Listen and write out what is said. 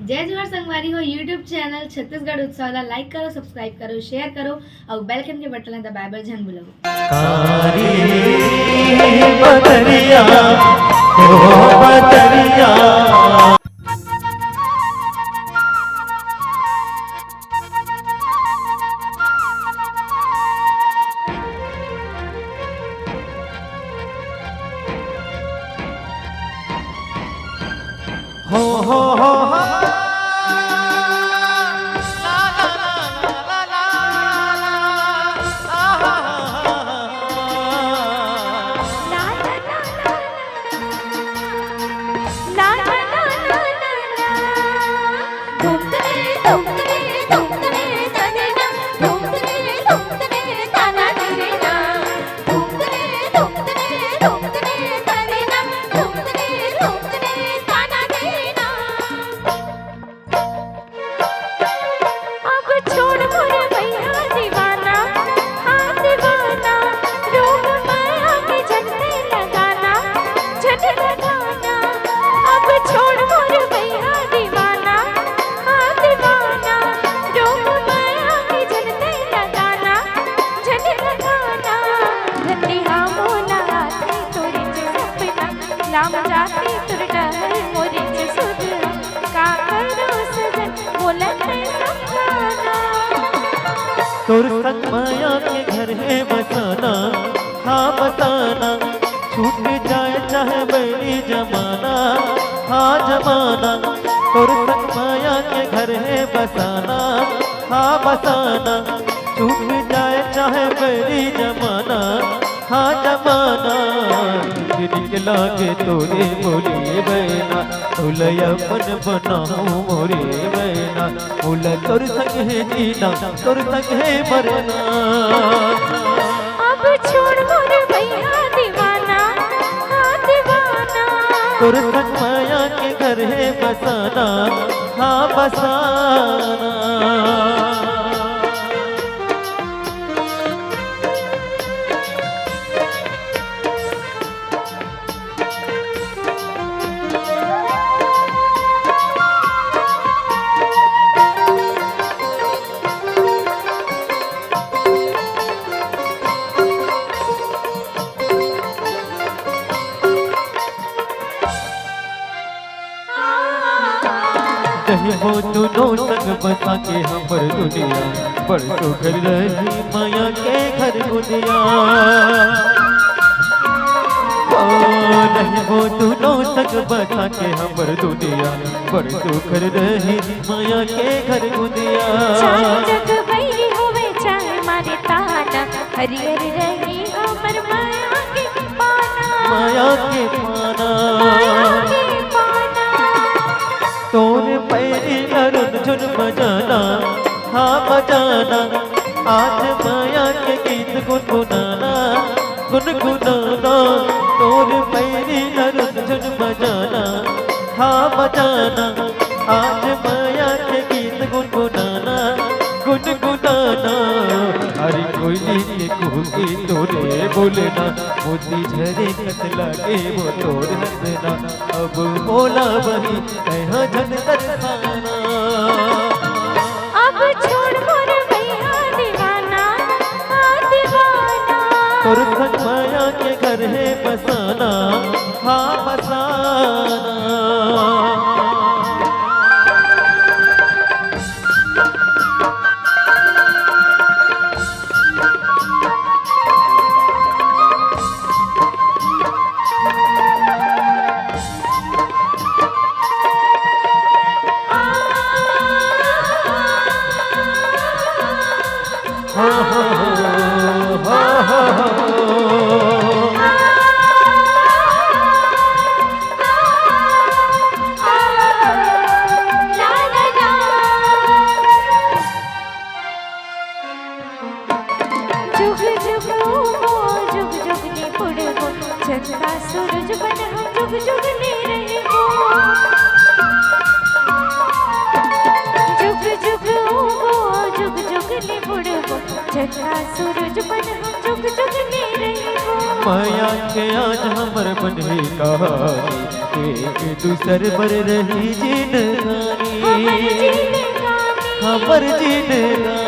जय जोहर संगवारी हो यूट्यूब चैनल छत्तीसगढ़ उत्सव ला लाइक करो, सब्सक्राइब करो, शेयर करो और बेल आइकन के बटन ला दबाए बर झन भूलो। हो हो हो हो नाम जाती तुर डहर मोरी सुध का करो सजन बोलत है समझाना। तोर संग माया के घर है बसाना, हाँ बसाना। छूट जाए चाहे बड़ी जमाना, हाँ जमाना। तोर संग माया के घर है बसाना, हाँ बसाना। छूट जाए चाहे बड़ी जमाना, हाँ जमाना। निकला के तोरे बोलिए बहना, अपन बनाऊं मोरे बहना। बोला तोर संग है जीना, तोर संग है मरना। अब छोड़ मोर भैया दीवाना, हाँ दीवाना। तोर संग माया के घर है बसाना, हाँ बसाना। कहीं हो दोनों संग बसा के हमर दुनिया, बरसों घर रही माया के घर दुनिया। नहीं हो दोनों संग बसा के हमर दुनिया, बरसों घर रही माया के घर दुनिया। जग बैरी होवे चाहे मारे ताना, हरियर रही हमर माया के पाना, माया के पाना। तोर पैरी अरुण झुन बजाना, हाँ बजाना। आज माया के गीत गुनगुनाना, गुनगुनाना। तोर पैरी अरुण झुन बजाना, हाँ बजाना। आज माया के गीत गुनगुनाना, गुनगुनाना। हरी कोयली के कुहकी तोरे बोलना, मोती झरे कत लागे वो तोर हंसना। अब बोला वही कहाँ झन तरसाना। अब छोड़ मोर भैया दीवाना, हाँ दीवाना। तोर संग माया के घर है बसाना, हाँ बसाना। चंदा सूरज बन हम जुग जुग ले रहे हो, जुग जुग उगो जुग जुग ले बुढ़बो। चंदा सूरज बन हम जुग जुग ले रहे हो। माया के आज हमर बने कहानी, एक दूसर पर रही जिंदगानी। ऊपर जीने दा